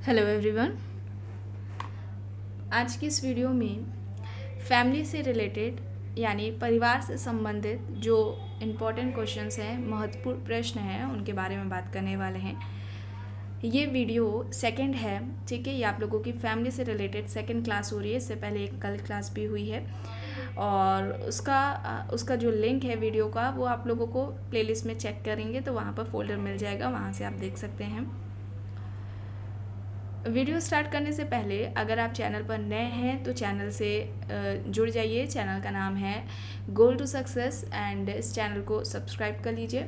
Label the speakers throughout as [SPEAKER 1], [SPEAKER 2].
[SPEAKER 1] Hello everyone. आज की इस वीडियो में फैमिली से रिलेटेड यानी परिवार से संबंधित जो इम्पोर्टेंट क्वेश्चंस हैं, महत्वपूर्ण प्रश्न हैं, उनके बारे में बात करने वाले हैं। ये वीडियो सेकंड है, ठीक है। ये आप लोगों की फैमिली से रिलेटेड सेकंड क्लास हो रही है। इससे पहले एक कल क्लास भी हुई है और उसका जो लिंक है वीडियो का वो आप लोगों को प्लेलिस्ट में चेक करेंगे तो वहाँ पर फोल्डर मिल जाएगा, वहाँ से आप देख सकते हैं। वीडियो स्टार्ट करने से पहले अगर आप चैनल पर नए हैं तो चैनल से जुड़ जाइए। चैनल का नाम है गोल टू सक्सेस एंड इस चैनल को सब्सक्राइब कर लीजिए।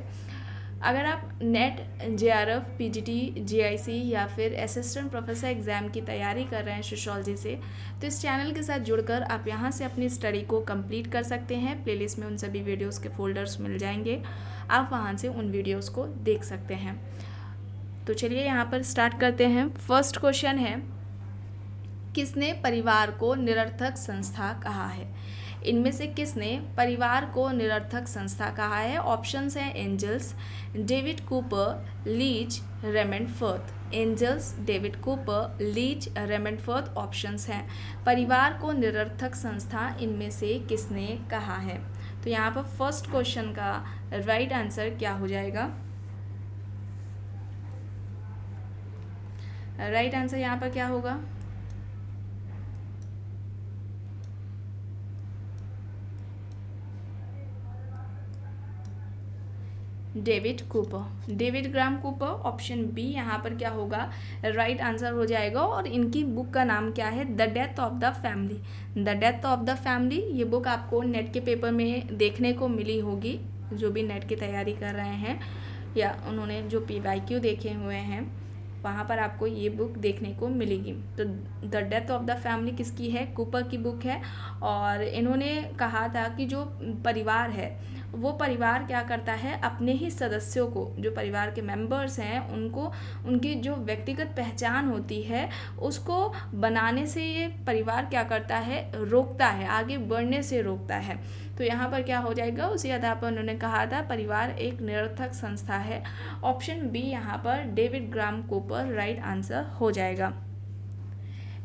[SPEAKER 1] अगर आप नेट, जेआरएफ, पीजीटी, जीआईसी या फिर असिस्टेंट प्रोफेसर एग्ज़ाम की तैयारी कर रहे हैं सोशियोलॉजी से, तो इस चैनल के साथ जुड़कर आप यहाँ से अपनी स्टडी को कंप्लीट कर सकते हैं। प्लेलिस्ट में उन सभी वीडियोस के फोल्डर्स मिल जाएंगे, आप वहाँ से उन वीडियोस को देख सकते हैं। तो चलिए यहाँ पर स्टार्ट करते हैं। फर्स्ट क्वेश्चन है, किसने परिवार को निरर्थक संस्था कहा है? इनमें से किसने परिवार को निरर्थक संस्था कहा है? ऑप्शंस हैं Engels, David Cooper, Leach, Raymond Firth. Engels, David Cooper, Leach, Raymond Firth options हैं। परिवार को निरर्थक संस्था इनमें से किसने कहा है? तो यहाँ पर फर्स्ट क्वेश्चन का राइट आंसर क्या हो जाएगा? राइट आंसर यहाँ पर क्या होगा? डेविड कूपर, डेविड ग्राम कूपर। ऑप्शन बी यहाँ पर क्या होगा? राइट आंसर हो जाएगा। और इनकी बुक का नाम क्या है? The death of the family. The death of the family, ये बुक आपको नेट के पेपर में देखने को मिली होगी। जो भी नेट की तैयारी कर रहे हैं या उन्होंने जो PYQ देखे हुए हैं वहाँ पर आपको ये बुक देखने को मिलेगी। तो the death of the family किसकी है? कूपर की बुक है। और इन्होंने कहा था कि जो परिवार है वो परिवार क्या करता है, अपने ही सदस्यों को, जो परिवार के मेंबर्स हैं उनको, उनकी जो व्यक्तिगत पहचान होती है उसको बनाने से ये परिवार क्या करता है, रोकता है, आगे बढ़ने से रोकता है। तो यहाँ पर क्या हो जाएगा? उसी आधार पर उन्होंने कहा था परिवार एक निरर्थक संस्था है। ऑप्शन बी यहाँ पर डेविड ग्राम कूपर राइट आंसर हो जाएगा।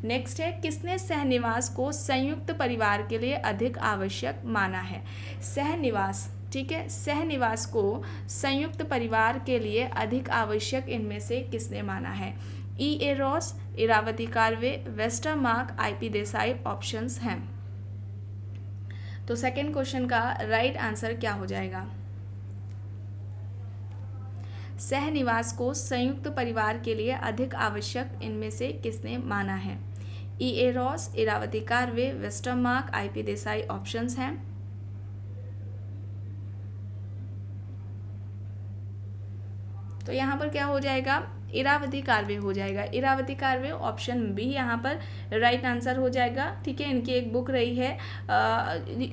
[SPEAKER 1] नेक्स्ट है, किसने सहनिवास को संयुक्त परिवार के लिए अधिक आवश्यक माना है? सहनिवास, ठीक है, सहनिवास को संयुक्त परिवार के लिए अधिक आवश्यक इनमें से किसने माना है? E.A. Ross, Iravati Karve, Westermarck, IP Desai options हैं। तो सेकंड क्वेश्चन का राइट आंसर क्या हो जाएगा? सहनिवास को संयुक्त परिवार के लिए अधिक आवश्यक इनमें से किसने माना है? E.A. Ross, Iravati Karve, Westermarck, IP Desai options हैं। तो यहाँ पर क्या हो जाएगा? इरावती कार्वे हो जाएगा। इरावती कार्वे ऑप्शन बी यहाँ पर राइट आंसर हो जाएगा। ठीक है, इनकी एक बुक रही है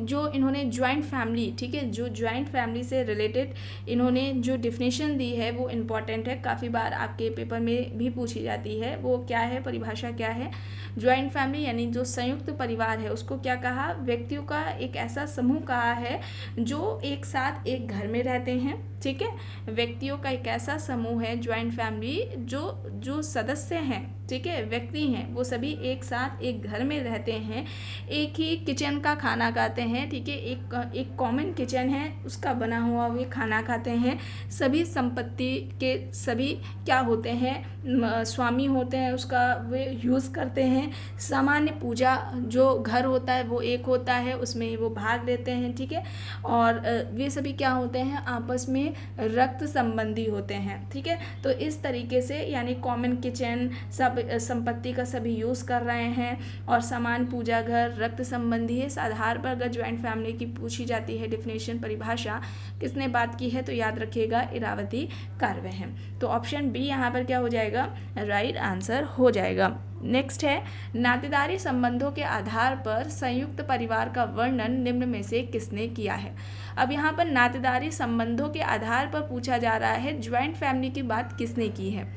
[SPEAKER 1] जो इन्होंने ज्वाइंट फैमिली, ठीक है, जो ज्वाइंट फैमिली से रिलेटेड इन्होंने जो डिफिनेशन दी है वो इम्पॉर्टेंट है, काफ़ी बार आपके पेपर में भी पूछी जाती है। वो क्या है, परिभाषा क्या है? ज्वाइंट फैमिली यानी जो संयुक्त परिवार है उसको क्या कहा? व्यक्तियों का एक ऐसा समूह कहा है जो एक साथ एक घर में रहते हैं। ठीक है, व्यक्तियों का एक ऐसा समूह है ज्वाइंट फैमिली, जो सदस्य हैं, ठीक है, व्यक्ति हैं, वो सभी एक साथ एक घर में रहते हैं, एक ही किचन का खाना खाते हैं। ठीक है, एक कॉमन किचन है, उसका बना हुआ वे खाना खाते हैं। सभी संपत्ति के सभी क्या होते हैं, स्वामी होते हैं, उसका वे यूज़ करते हैं। सामान्य पूजा जो घर होता है वो एक होता है, उसमें वो भाग लेते हैं। ठीक है, और वे सभी क्या होते हैं, आपस में रक्त संबंधी होते हैं। ठीक है, तो इस तरीके से यानी कॉमन किचन, सब संपत्ति का सभी यूज़ कर रहे हैं और समान पूजा घर रक्त संबंधी है। इस आधार पर अगर ज्वाइंट फैमिली की पूछी जाती है डिफिनेशन, परिभाषा किसने बात की है, तो याद रखिएगा इरावती कार्वे हैं। तो ऑप्शन बी यहाँ पर क्या हो जाएगा? राइट आंसर हो जाएगा। नेक्स्ट है, नातेदारी संबंधों के आधार पर संयुक्त परिवार का वर्णन निम्न में से किसने किया है? अब यहाँ पर नातेदारी संबंधों के आधार पर पूछा जा रहा है ज्वाइंट फैमिली की बात किसने की है।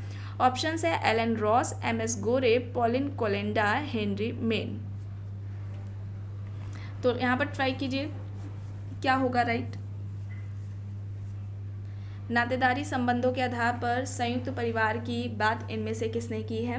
[SPEAKER 1] ऑप्शंस है एलन रॉस, MS गोरे, पॉलिन कोलेंडा, हेनरी मेन। तो यहाँ पर ट्राई कीजिए क्या होगा राइट। नातेदारी संबंधों के आधार पर संयुक्त परिवार की बात इनमें से किसने की है?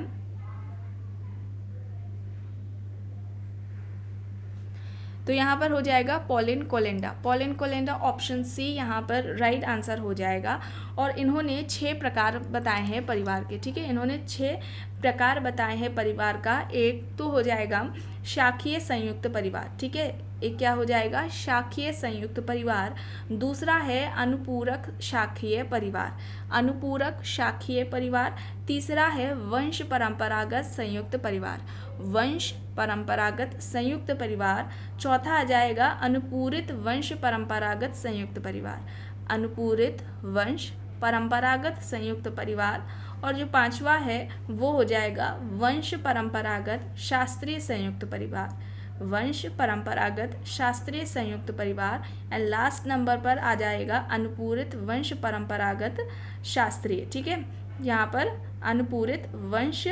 [SPEAKER 1] तो यहाँ पर हो जाएगा पोलिन कोलेंडा। पोलिन कोलेंडा ऑप्शन सी यहाँ पर राइट आंसर हो जाएगा। और इन्होंने 6 प्रकार बताए हैं परिवार के, ठीक है, इन्होंने 6 प्रकार बताए हैं परिवार का। एक तो हो जाएगा शाखीय संयुक्त परिवार, ठीक है, एक क्या हो जाएगा शाखीय संयुक्त परिवार। दूसरा है अनुपूरक शाखीय परिवार, अनुपूरक शाखीय परिवार। तीसरा है वंश परंपरागत संयुक्त परिवार, वंश परंपरागत संयुक्त परिवार। चौथा आ जाएगा अनुपूरित वंश परंपरागत संयुक्त परिवार, अनुपूरित वंश परंपरागत संयुक्त परिवार। और जो पांचवा है वो हो जाएगा वंश परंपरागत शास्त्रीय संयुक्त परिवार, वंश परंपरागत शास्त्रीय संयुक्त परिवार। एंड लास्ट नंबर पर आ जाएगा अनुपूरित वंश परंपरागत शास्त्रीय, ठीक है, यहाँ पर अनुपूरित वंश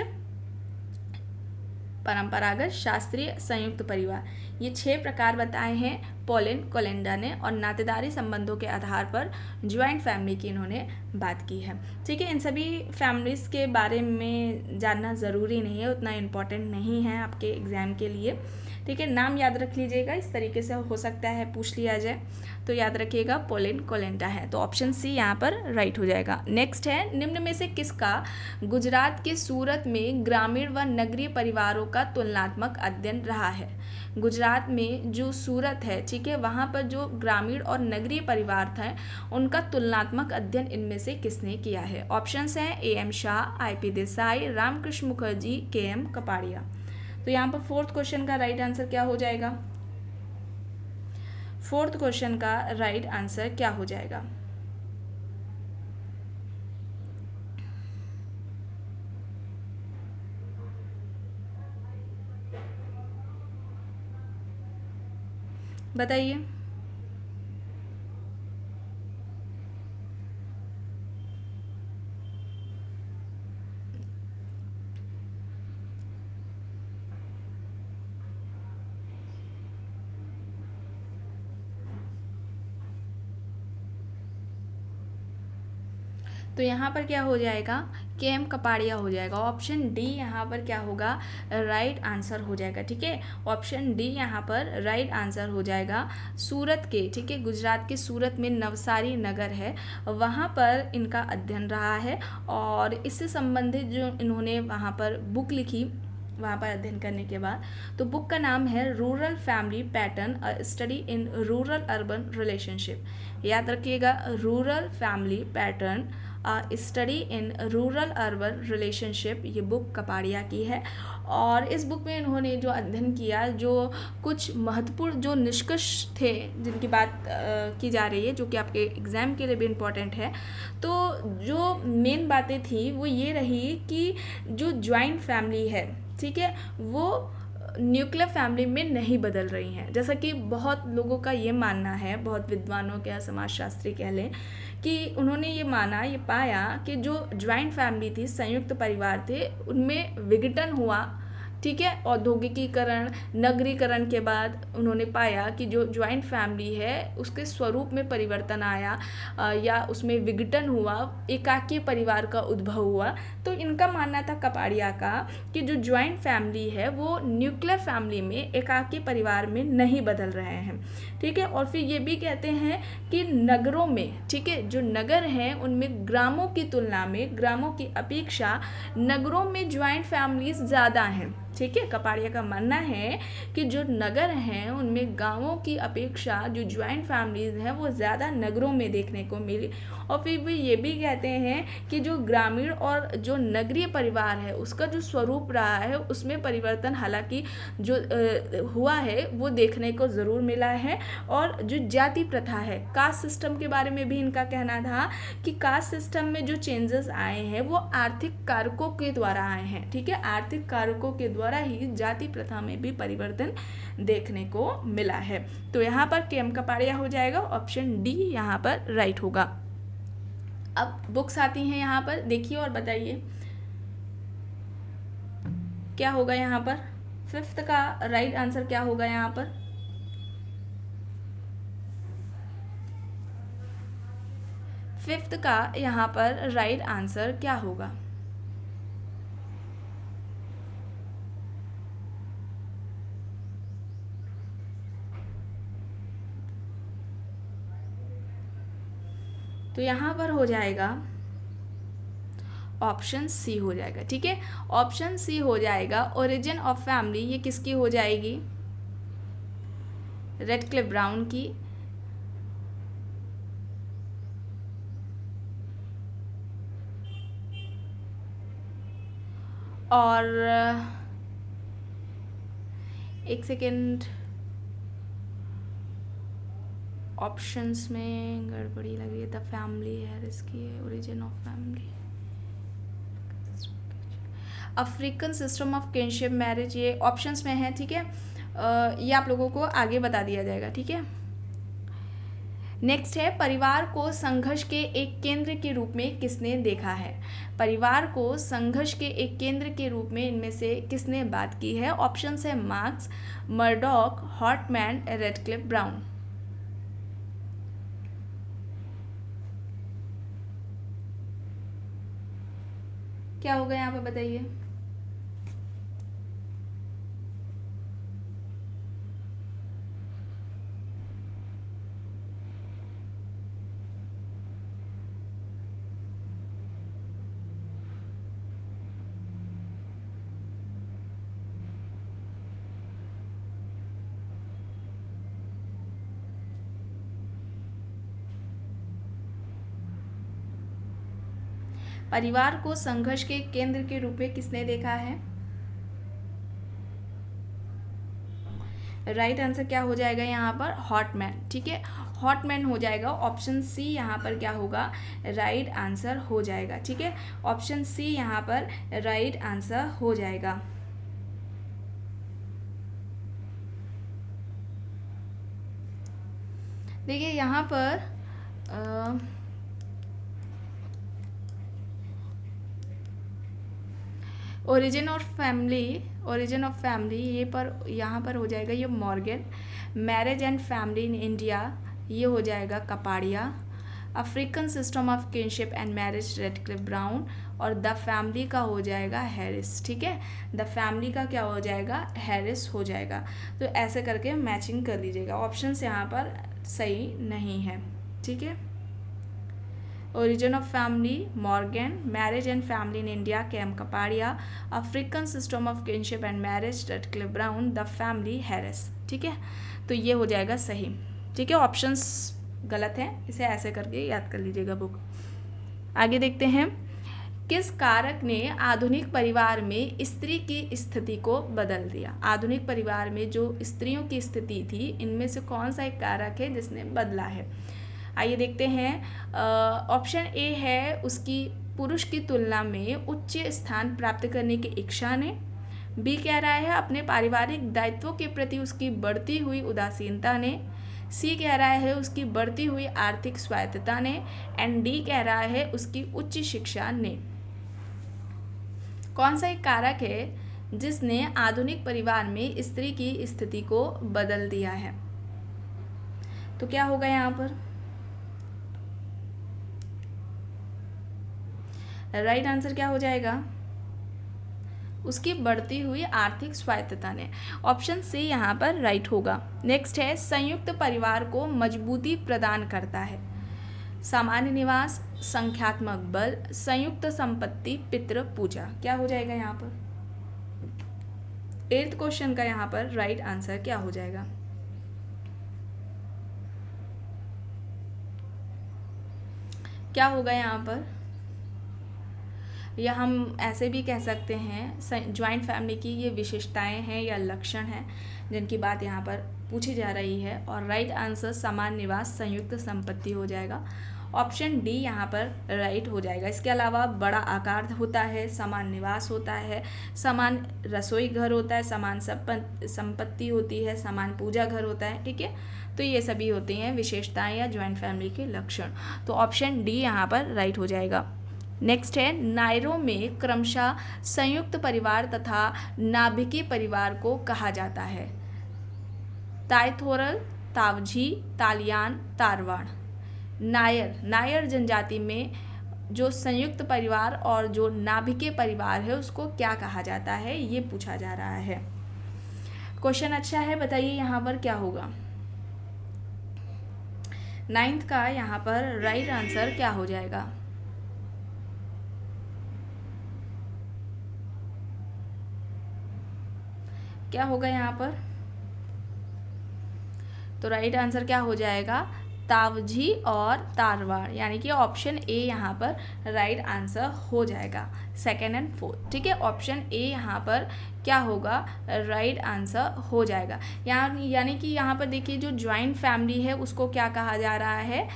[SPEAKER 1] परंपरागत शास्त्रीय संयुक्त परिवार। ये 6 प्रकार बताए हैं पोलिन कोलेंडा ने, और नातेदारी संबंधों के आधार पर ज्वाइंट फैमिली की इन्होंने बात की है, ठीक है। इन सभी फैमिलीज़ के बारे में जानना ज़रूरी नहीं है, उतना इम्पोर्टेंट नहीं है आपके एग्ज़ाम के लिए, ठीक है। नाम याद रख लीजिएगा, इस तरीके से हो सकता है पूछ लिया जाए, तो याद रखिएगा पोलिन कोलेंडा है, तो ऑप्शन सी यहाँ पर राइट हो जाएगा। नेक्स्ट है निम्न में से किसका गुजरात के सूरत में ग्रामीण व नगरीय परिवारों का तुलनात्मक अध्ययन रहा है। गुजरात में जो सूरत है, ठीक है, वहाँ पर जो ग्रामीण और नगरीय परिवार थे उनका तुलनात्मक अध्ययन इनमें से किसने किया है। ऑप्शंस हैं AM Shah, IP Desai, Ramakrishna Mukherjee, KM Kapadia. तो यहाँ पर 4th क्वेश्चन का राइट आंसर क्या हो जाएगा, 4th क्वेश्चन का राइट आंसर क्या हो जाएगा। बताइए। तो यहाँ पर क्या हो जाएगा KM कपाड़िया हो जाएगा। ऑप्शन डी यहाँ पर क्या होगा राइट आंसर हो जाएगा, ठीक है, ऑप्शन डी यहाँ पर राइट आंसर हो जाएगा। सूरत के, ठीक है, गुजरात के सूरत में नवसारी नगर है, वहाँ पर इनका अध्ययन रहा है, और इससे संबंधित जो इन्होंने वहाँ पर बुक लिखी वहाँ पर अध्ययन करने के बाद, तो बुक का नाम है rural family pattern, a study in rural urban relationship. याद रखिएगा, rural family pattern, study in rural urban relationship, ये बुक कपाड़िया की है। और इस बुक में इन्होंने जो अध्ययन किया, जो कुछ महत्वपूर्ण जो निष्कर्ष थे जिनकी बात की जा रही है, जो कि आपके एग्ज़ाम के लिए भी इम्पॉर्टेंट है, तो जो मेन बातें थी वो ये रही कि जो ज्वाइंट फैमिली है, ठीक है, वो न्यूक्लियर फैमिली में नहीं बदल रही हैं। जैसा कि बहुत लोगों का ये मानना है, बहुत विद्वानों के, समाजशास्त्री कह लें, कि उन्होंने ये माना, ये पाया कि जो ज्वाइंट फैमिली थी, संयुक्त परिवार थे, उनमें विघटन हुआ, ठीक है, औद्योगिकीकरण, नगरीकरण के बाद उन्होंने पाया कि जो ज्वाइंट फैमिली है उसके स्वरूप में परिवर्तन आया, या उसमें विघटन हुआ, एकाकी परिवार का उद्भव हुआ। तो इनका मानना था कपाड़िया का कि जो ज्वाइंट फैमिली है वो न्यूक्लियर फैमिली में, एकाकी परिवार में नहीं बदल रहे हैं, ठीक है। और फिर ये भी कहते हैं कि नगरों में, ठीक है, जो नगर हैं उनमें ग्रामों की तुलना में, ग्रामों की अपेक्षा नगरों में ज्वाइंट फैमिलीज ज़्यादा हैं, ठीक है। कपाड़िया का मानना है कि जो नगर हैं उनमें गांवों की अपेक्षा जो ज्वाइंट फैमिलीज हैं वो ज़्यादा नगरों में देखने को मिली। और फिर भी ये भी कहते हैं कि जो ग्रामीण और जो नगरीय परिवार है उसका जो स्वरूप रहा है उसमें परिवर्तन हालांकि जो हुआ है वो देखने को ज़रूर मिला है। और जो जाति प्रथा है, कास्ट सिस्टम के बारे में भी इनका कहना था कि कास्ट सिस्टम में जो चेंजेस आए हैं वो आर्थिक कारकों के द्वारा आए हैं, ठीक है, आर्थिक कारकों के द्वारा ही जाति प्रथा में भी परिवर्तन देखने को मिला है। तो यहाँ पर KM कपाड़िया हो जाएगा, ऑप्शन डी यहाँ पर राइट होगा। अब बुक्स आती हैं यहाँ पर, देखिए और बताइए क्या होगा यहाँ पर। 5th का राइट आंसर क्या होगा यहाँ पर, 5th का यहाँ पर राइट आंसर क्या होगा। तो यहाँ पर हो जाएगा ऑप्शन सी हो जाएगा। ठीक है, ऑप्शन सी हो जाएगा। ओरिजिन ऑफ फैमिली ये किसकी हो जाएगी? रेडक्लिफ ब्राउन की। और एक सेकेंड, ऑप्शंस में गड़बड़ी लगी है। द फैमिली है इसकी, origin of family, African system of kinship marriage, ये ऑप्शंस में है। ठीक है, ये आप लोगों को आगे बता दिया जाएगा। ठीक है, नेक्स्ट है परिवार को संघर्ष के एक केंद्र के रूप में किसने देखा है? परिवार को संघर्ष के एक केंद्र के रूप में इनमें से किसने बात की है? ऑप्शंस है मार्क्स, मर्डॉक, हॉटमैन, रेडक्लिफ ब्राउन। क्या होगा यहाँ पे बताइए? परिवार को संघर्ष के केंद्र के रूप में किसने देखा है? राइट आंसर क्या हो जाएगा यहाँ पर? हॉटमैन। ठीक है, हॉटमैन हो जाएगा। ऑप्शन सी यहाँ पर क्या होगा? राइट आंसर हो जाएगा। ठीक है, ऑप्शन सी यहाँ पर राइट आंसर हो जाएगा। देखिए यहाँ पर ओरिजिन ऑफ फैमिली ये पर यहाँ पर हो जाएगा ये Morgan. Marriage and family in India ये हो जाएगा Kapadia. African system of kinship and marriage Radcliffe Brown. और द फैमिली का हो जाएगा हैरिस। ठीक है, द फैमिली का क्या हो जाएगा? हैरिस हो जाएगा। तो ऐसे करके मैचिंग कर लीजिएगा। ऑप्शंस यहाँ पर सही नहीं है। ठीक है, origin of family Morgan, marriage and family in India KM Kapadia, African system of kinship and marriage Radcliffe Brown, the family Harris. ठीक है, तो ये हो जाएगा सही। ठीक है, ऑप्शंस गलत हैं, इसे ऐसे करके याद कर लीजिएगा बुक। आगे देखते हैं, किस कारक ने आधुनिक परिवार में स्त्री की स्थिति को बदल दिया? आधुनिक परिवार में जो स्त्रियों की स्थिति थी, इनमें से कौन सा एक कारक है जिसने बदला है? आइए देखते हैं। ऑप्शन ए है उसकी पुरुष की तुलना में उच्च स्थान प्राप्त करने की इच्छा ने। बी कह रहा है अपने पारिवारिक दायित्वों के प्रति उसकी बढ़ती हुई उदासीनता ने। सी कह रहा है उसकी बढ़ती हुई आर्थिक स्वायत्तता ने। एंड डी कह रहा है उसकी उच्च शिक्षा ने। कौन सा एक कारक है जिसने आधुनिक परिवार में स्त्री की स्थिति को बदल दिया है? तो क्या होगा यहाँ पर? राइट आंसर क्या हो जाएगा? उसकी बढ़ती हुई आर्थिक स्वायत्तता ने। ऑप्शन सी यहाँ पर राइट होगा। नेक्स्ट है, संयुक्त परिवार को मजबूती प्रदान करता है। सामान्य निवास, संख्यात्मक बल, संयुक्त संपत्ति, पितृ पूजा। क्या हो जाएगा यहाँ पर? 8th क्वेश्चन का यहाँ पर राइट आंसर क्या हो जाएगा? क्या होगा यहाँ पर? या हम ऐसे भी कह सकते हैं ज्वाइंट फैमिली की ये विशेषताएं हैं या लक्षण हैं जिनकी बात यहाँ पर पूछी जा रही है। और राइट आंसर समान निवास, संयुक्त संपत्ति हो जाएगा। ऑप्शन डी यहाँ पर राइट हो जाएगा। इसके अलावा बड़ा आकार होता है, समान निवास होता है, समान रसोई घर होता है, समान संपत्ति होती है, समान पूजा घर होता है। ठीक है, तो ये सभी होते हैं विशेषताएं या ज्वाइंट फैमिली के लक्षण। तो ऑप्शन डी यहाँ पर राइट हो जाएगा। नेक्स्ट है, नायरों में क्रमशः संयुक्त परिवार तथा नाभिकीय परिवार को कहा जाता है। तायथोरल, तावजी, तालियान, तारवाड़। नायर जनजाति में जो संयुक्त परिवार और जो नाभिकीय परिवार है उसको क्या कहा जाता है, ये पूछा जा रहा है। क्वेश्चन अच्छा है, बताइए यहाँ पर क्या होगा? नाइन्थ का यहाँ पर राइट आंसर क्या हो जाएगा? क्या होगा यहाँ पर? तो राइट आंसर क्या हो जाएगा? तावजी और तारवाड़, यानी कि ऑप्शन ए यहाँ पर राइट आंसर हो जाएगा, सेकेंड एंड फोर्थ। ठीक है, ऑप्शन ए यहाँ पर क्या होगा? राइट आंसर हो जाएगा। यहाँ यानी कि यहाँ पर देखिए जो ज्वाइंट फैमिली है उसको क्या कहा जा रहा है?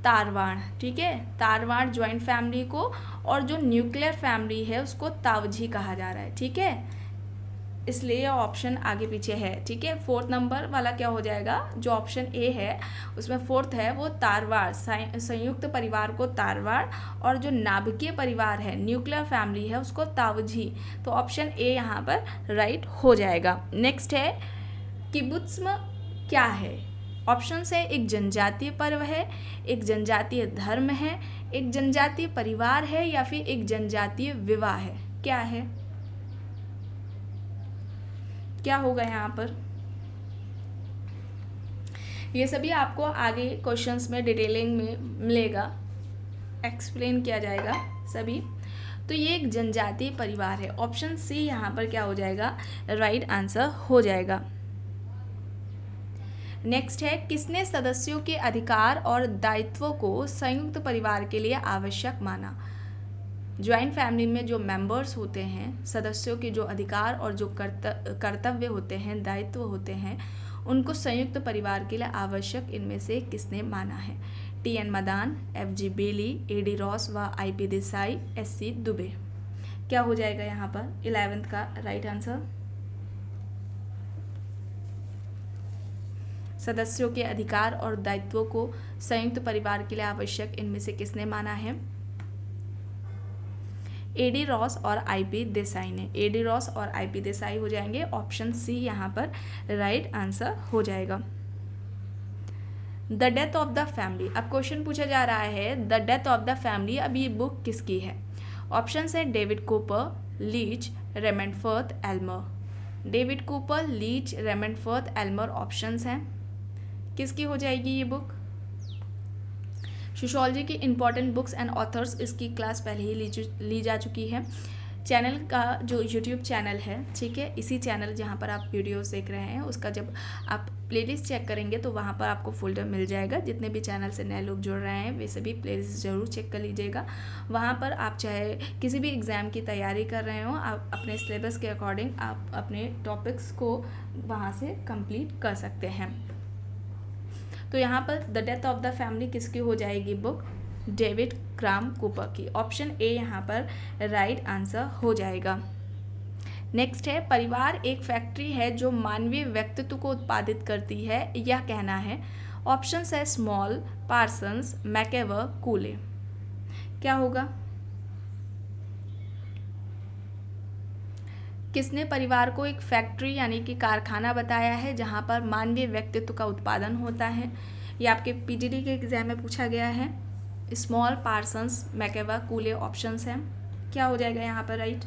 [SPEAKER 1] तारवाड़। ठीक है, तारवाड़ ज्वाइंट फैमिली को, और जो न्यूक्लियर फैमिली है उसको तावजी कहा जा रहा है। ठीक है, इसलिए ऑप्शन आगे पीछे है। ठीक है, फोर्थ नंबर वाला क्या हो जाएगा? जो ऑप्शन ए है उसमें फोर्थ है वो तारवाड़, संयुक्त परिवार को तारवाड़, और जो नाभिकीय परिवार है, न्यूक्लियर फैमिली है, उसको तावजी। तो ऑप्शन ए यहाँ पर राइट हो जाएगा। नेक्स्ट है किबुत्ज्म क्या है? ऑप्शन है एक जनजातीय पर्व है, एक जनजातीय धर्म है, एक जनजातीय परिवार है, या फिर एक जनजातीय विवाह है। क्या है? क्या होगा यहाँ पर? ये सभी आपको आगे क्वेश्चंस में डिटेलिंग में मिलेगा, एक्सप्लेन किया जाएगा सभी। तो ये एक जनजातीय परिवार है, ऑप्शन सी यहाँ पर क्या हो जाएगा? राइट आंसर हो जाएगा। नेक्स्ट है किसने सदस्यों के अधिकार और दायित्वों को संयुक्त परिवार के लिए आवश्यक माना? ज्वाइंट फैमिली में जो मेंबर्स होते हैं, सदस्यों के जो अधिकार और जो कर्तव्य होते हैं, दायित्व होते हैं, उनको संयुक्त परिवार के लिए आवश्यक इनमें से किसने माना है? टी.एन. मदान, F.G. बेली, A.D. रॉस व I.P. देसाई, S.C. दुबे। क्या हो जाएगा यहाँ पर 11th का राइट आंसर? सदस्यों के अधिकार और दायित्वों को संयुक्त परिवार के लिए आवश्यक इनमें से किसने माना है? A.D. रॉस और I.P. देसाई ने। A.D. रॉस और I.P. देसाई हो जाएंगे, ऑप्शन सी यहाँ पर राइट आंसर हो जाएगा। The death of the family, अब क्वेश्चन पूछा जा रहा है the death of the family, अब ये बुक किसकी है? ऑप्शन है David Cooper, Leach, Raymond Firth, Elmer. David Cooper, Leach, Raymond Firth, Elmer options हैं। किसकी हो जाएगी ये बुक? सोशियोलॉजी की इंपॉर्टेंट बुक्स एंड ऑथर्स, इसकी क्लास पहले ही ली जा चुकी है। चैनल का जो यूट्यूब चैनल है, ठीक है, इसी चैनल जहाँ पर आप वीडियोस देख रहे हैं उसका जब आप प्लेलिस्ट चेक करेंगे तो वहाँ पर आपको फोल्डर मिल जाएगा। जितने भी चैनल से नए लोग जुड़ रहे हैं वे सभी प्लेलिस्ट ज़रूर चेक कर लीजिएगा। वहाँ पर आप चाहे किसी भी एग्ज़ाम की तैयारी कर रहे हो, आप अपने सिलेबस के अकॉर्डिंग आप अपने टॉपिक्स को वहाँ से कंप्लीट कर सकते हैं। तो यहाँ पर the death of the family किसकी हो जाएगी बुक? डेविड ग्राम कूपर की। ऑप्शन ए यहाँ पर राइट आंसर हो जाएगा। नेक्स्ट है परिवार एक फैक्ट्री है जो मानवीय व्यक्तित्व को उत्पादित करती है, यह कहना है। ऑप्शन है स्मॉल, पार्सन्स, मैकेवर, कूले। क्या होगा? किसने परिवार को एक फैक्ट्री यानी कि कारखाना बताया है जहाँ पर मानवीय व्यक्तित्व का उत्पादन होता है? ये आपके पीजीडी के एग्जाम में पूछा गया है। स्मॉल, पार्सन्स, मैकेवा, कूले ऑप्शंस हैं। क्या हो जाएगा यहाँ पर राइट?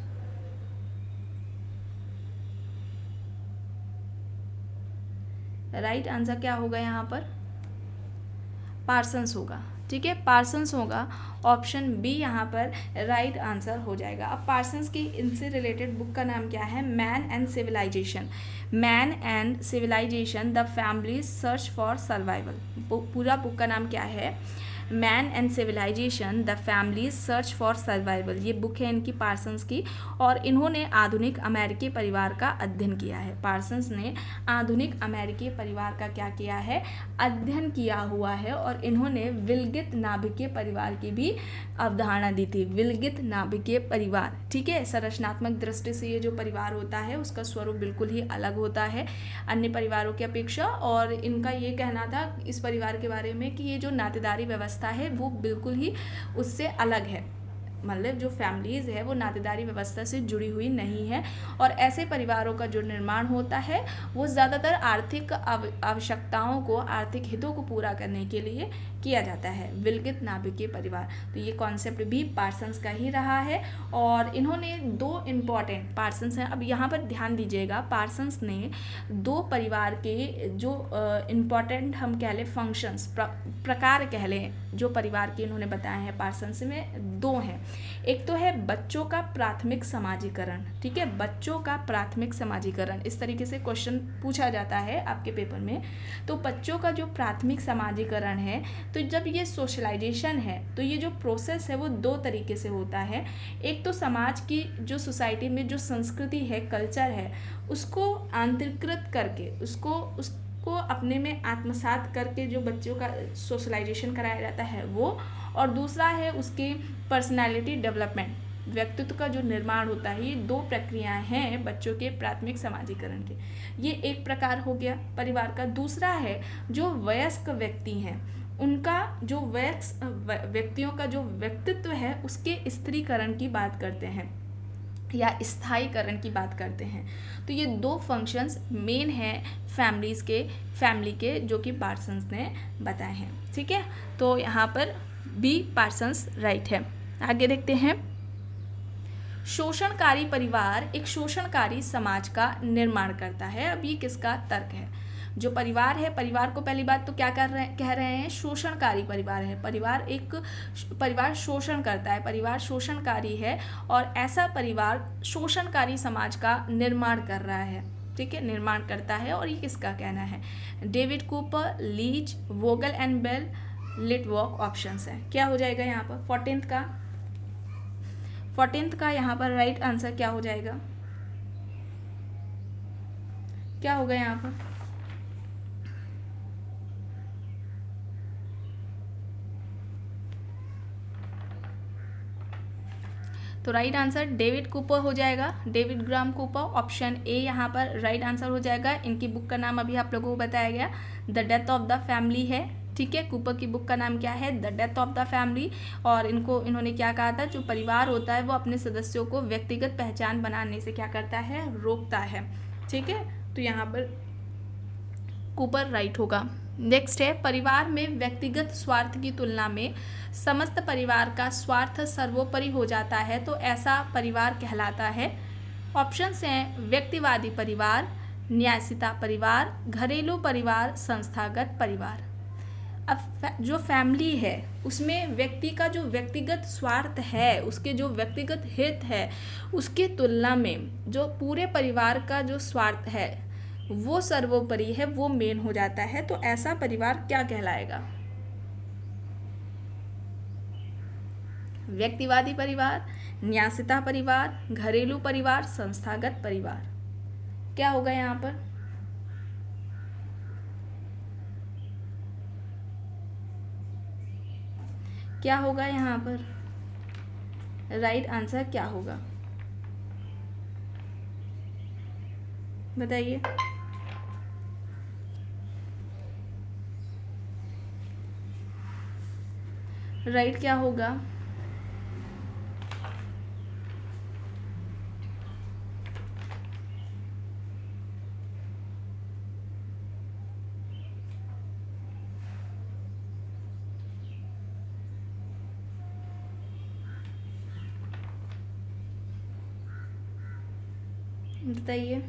[SPEAKER 1] राइट आंसर क्या होगा यहाँ पर? पार्सन्स होगा। ठीक है, पार्सन्स होगा, ऑप्शन बी यहाँ पर राइट आंसर हो जाएगा। अब पार्सन्स की इनसे रिलेटेड बुक का नाम क्या है? Man and civilisation. Man and civilisation the family search for survival. पूरा बुक का नाम क्या है? Man and civilisation the family search for survival. ये बुक है इनकी, पार्सन्स की, और इन्होंने आधुनिक अमेरिकी परिवार का अध्ययन किया है। पार्सन्स ने आधुनिक अमेरिकी परिवार का क्या किया है? अध्ययन किया हुआ है, और इन्होंने विलगित नाभिकीय परिवार की भी अवधारणा दी थी। विलगित नाभिकीय परिवार, ठीक है, संरचनात्मक दृष्टि से ये जो परिवार होता है उसका स्वरूप बिल्कुल ही अलग होता है अन्य परिवारों की अपेक्षा। और इनका ये कहना था इस परिवार के बारे में कि ये जो नातेदारी व्यवस्था है वो बिल्कुल ही उससे अलग है। मतलब जो फैमिलीज़ है वो नातेदारी व्यवस्था से जुड़ी हुई नहीं है, और ऐसे परिवारों का जो निर्माण होता है वो ज़्यादातर आर्थिक आवश्यकताओं को, आर्थिक हितों को पूरा करने के लिए किया जाता है। विलगित नाभिकीय परिवार, तो ये कॉन्सेप्ट भी पार्सन्स का ही रहा है। और इन्होंने दो इम्पॉर्टेंट, पार्सन्स हैं, अब यहाँ पर ध्यान दीजिएगा, पार्सन्स ने दो परिवार के जो इम्पॉर्टेंट हम कह लें फंक्शंस, प्रकार कह लें, जो परिवार के इन्होंने बताए हैं पार्सन्स में दो हैं। एक तो है बच्चों का प्राथमिक समाजीकरण, ठीक है, बच्चों का प्राथमिक समाजीकरण, इस तरीके से क्वेश्चन पूछा जाता है आपके पेपर में। तो बच्चों का जो प्राथमिक समाजीकरण है, तो जब ये सोशलाइजेशन है तो ये जो प्रोसेस है वो दो तरीके से होता है। एक तो समाज की जो सोसाइटी में जो संस्कृति है, कल्चर है, उसको आंतरिकृत करके, उसको अपने में आत्मसात करके जो बच्चों का सोशलाइजेशन कराया जाता है वो, और दूसरा है उसकी पर्सनालिटी डेवलपमेंट, व्यक्तित्व का जो निर्माण होता है। ये दो प्रक्रियाएं हैं बच्चों के प्राथमिक समाजीकरण के। ये एक प्रकार हो गया परिवार का। दूसरा है जो वयस्क व्यक्ति हैं, उनका जो व्यक्तियों का जो व्यक्तित्व है उसके स्त्रीकरण की बात करते हैं या स्थायीकरण की बात करते हैं। तो ये दो फंक्शंस मेन हैं फैमिली के जो कि पार्सन्स ने बताए हैं, ठीक है। तो यहाँ पर बी पार्सन्स राइट है। आगे देखते हैं, शोषणकारी परिवार एक शोषणकारी समाज का निर्माण करता है। अब ये किसका तर्क है? जो परिवार है, परिवार को पहली बात तो क्या कह रहे हैं, शोषणकारी परिवार है। परिवार शोषण करता है, परिवार शोषणकारी है, और ऐसा परिवार शोषणकारी समाज का निर्माण कर रहा है, ठीक है, निर्माण करता है। और ये किसका कहना है? David Cooper, Leach, Vogel and Bell, Litwak options है। क्या हो जाएगा यहाँ पर? 14th का यहाँ पर राइट आंसर क्या हो जाएगा? क्या होगा यहाँ पर? तो राइट आंसर डेविड कूपर हो जाएगा, David gram Cooper, option A यहाँ पर राइट आंसर हो जाएगा। इनकी बुक का नाम अभी आप लोगों को बताया गया, the death of the family है, ठीक है। कूपर की बुक का नाम क्या है? The death of the family. और इन्होंने क्या कहा था, जो परिवार होता है वो अपने सदस्यों को व्यक्तिगत पहचान बनाने से क्या करता है? रोकता है, ठीक है। तो यहाँ पर कूपर राइट होगा। नेक्स्ट है, परिवार में व्यक्तिगत स्वार्थ की तुलना में समस्त परिवार का स्वार्थ सर्वोपरि हो जाता है तो ऐसा परिवार कहलाता है। ऑप्शंस हैं व्यक्तिवादी परिवार, न्यासिता परिवार, घरेलू परिवार, संस्थागत परिवार। अब जो फैमिली है उसमें व्यक्ति का जो व्यक्तिगत स्वार्थ है, उसके जो व्यक्तिगत हित है, उसकी तुलना में जो पूरे परिवार का जो स्वार्थ है वो सर्वोपरि है, वो मेन हो जाता है। तो ऐसा परिवार क्या कहलाएगा? व्यक्तिवादी परिवार, न्यासिता परिवार, घरेलू परिवार, संस्थागत परिवार। क्या होगा यहाँ पर? क्या होगा यहाँ पर? राइट आंसर क्या होगा बताइए। राइट क्या होगा? बताइए।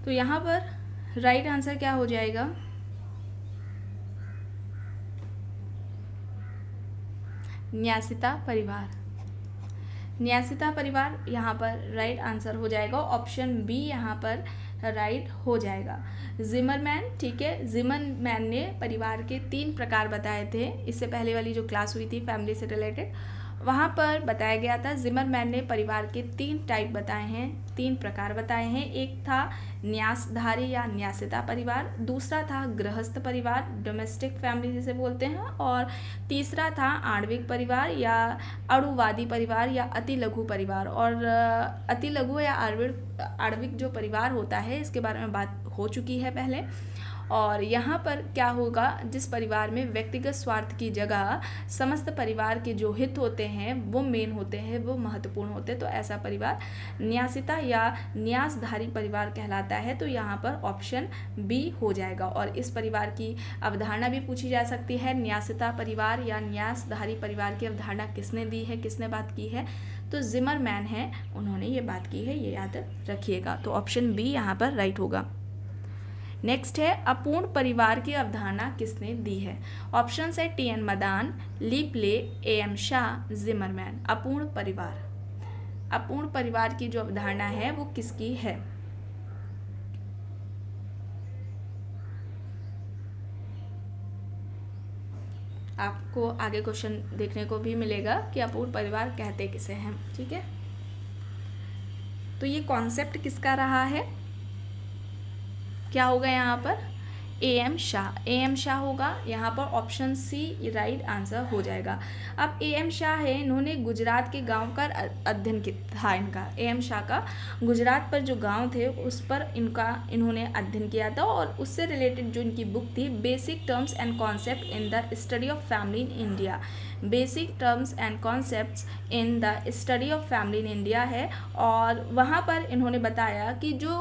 [SPEAKER 1] तो यहाँ पर राइट आंसर क्या हो जाएगा? न्यासिता परिवार। न्यासिता परिवार यहाँ पर राइट आंसर हो जाएगा। ऑप्शन बी यहाँ पर राइट हो जाएगा। जिमरमैन, ठीक है, जिमरमैन ने परिवार के 3 प्रकार बताए थे इससे पहले वाली जो क्लास हुई थी फैमिली से रिलेटेड। वहाँ पर बताया गया था, जिमरमैन ने परिवार के 3 टाइप बताए हैं, 3 प्रकार बताए हैं। एक था न्यासधारी या न्यासिता परिवार, दूसरा था गृहस्थ परिवार, डोमेस्टिक फैमिली जिसे बोलते हैं, और तीसरा था आणविक परिवार या अणुवादी परिवार या अति लघु परिवार। और अति लघु या आणविक जो परिवार होता है इसके बारे में बात हो चुकी है पहले। और यहाँ पर क्या होगा, जिस परिवार में व्यक्तिगत स्वार्थ की जगह समस्त परिवार के जो हित होते हैं वो मेन होते हैं, वो महत्वपूर्ण होते हैं, तो ऐसा परिवार न्यासिता या न्यासधारी परिवार कहलाता है। तो यहाँ पर ऑप्शन बी हो जाएगा। और इस परिवार की अवधारणा भी पूछी जा सकती है, न्यासिता परिवार या न्यासधारी परिवार की अवधारणा किसने दी है, किसने बात की है, तो जिमरमैन है, उन्होंने ये बात की है, ये याद रखिएगा। तो ऑप्शन बी यहाँ पर राइट होगा। नेक्स्ट है, अपूर्ण परिवार की अवधारणा किसने दी है। ऑप्शन है T N. Madan, Le Play, A M. Shah, Zimmerman. अपूर्ण परिवार की जो अवधारणा है वो किसकी है। आपको आगे क्वेश्चन देखने को भी मिलेगा कि अपूर्ण परिवार कहते किसे हैं, ठीक है। तो ये कॉन्सेप्ट किसका रहा है, क्या होगा यहाँ पर, ए.एम. शाह होगा यहाँ पर। ऑप्शन सी राइट आंसर हो जाएगा। अब ए.एम. शाह है, इन्होंने गुजरात के गांव का अध्ययन था। इनका ए.एम. शाह का गुजरात पर जो गांव थे उस पर इन्होंने अध्ययन किया था, और उससे रिलेटेड जो इनकी बुक थी, basic terms and concept in the study of family in India. Basic terms and concepts in the study of family in India है। और वहाँ पर इन्होंने बताया कि जो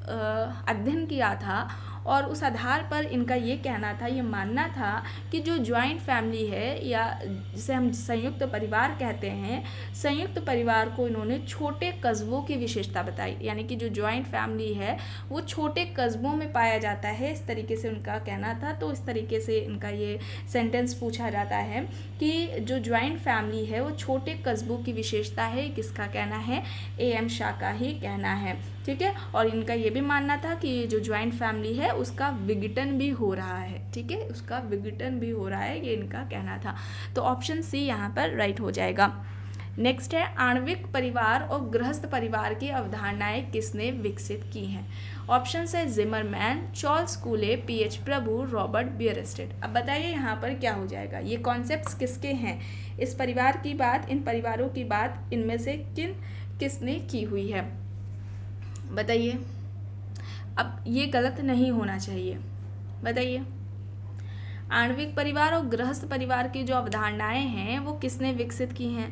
[SPEAKER 1] अध्ययन किया था और उस आधार पर इनका ये कहना था, ये मानना था कि जो जॉइंट फैमिली है या जिसे हम संयुक्त परिवार कहते हैं, संयुक्त परिवार को इन्होंने छोटे कस्बों की विशेषता बताई। यानी कि जो जॉइंट फैमिली है वो छोटे कस्बों में पाया जाता है, इस तरीके से उनका कहना था। तो इस तरीके से इनका ये सेंटेंस पूछा जाता है कि जो जॉइंट फैमिली है वो छोटे कस्बों की विशेषता है, किसका कहना है, ए.एम. शाह का ही कहना है, ठीक है। और इनका ये भी मानना था कि जो जॉइंट फैमिली है उसका विघटन भी हो रहा है, ठीक है, उसका विघटन भी हो रहा है, ये इनका कहना था। तो ऑप्शन सी यहाँ पर राइट हो जाएगा। नेक्स्ट है, आणविक परिवार और गृहस्थ परिवार की अवधारणाएं किसने विकसित की हैं। ऑप्शन है जिमरमैन, चार्ल्स कूले, पी.एच. प्रभु, रॉबर्ट बियरस्टेड। अब बताइए यहाँ पर क्या हो जाएगा, ये कॉन्सेप्ट्स किसके हैं, इस परिवार की बात, इन परिवारों की बात इनमें से किसने की हुई है, बताइए। अब ये गलत नहीं होना चाहिए, बताइए। आणविक परिवार और गृहस्थ परिवार की जो अवधारणाएं हैं वो किसने विकसित की हैं।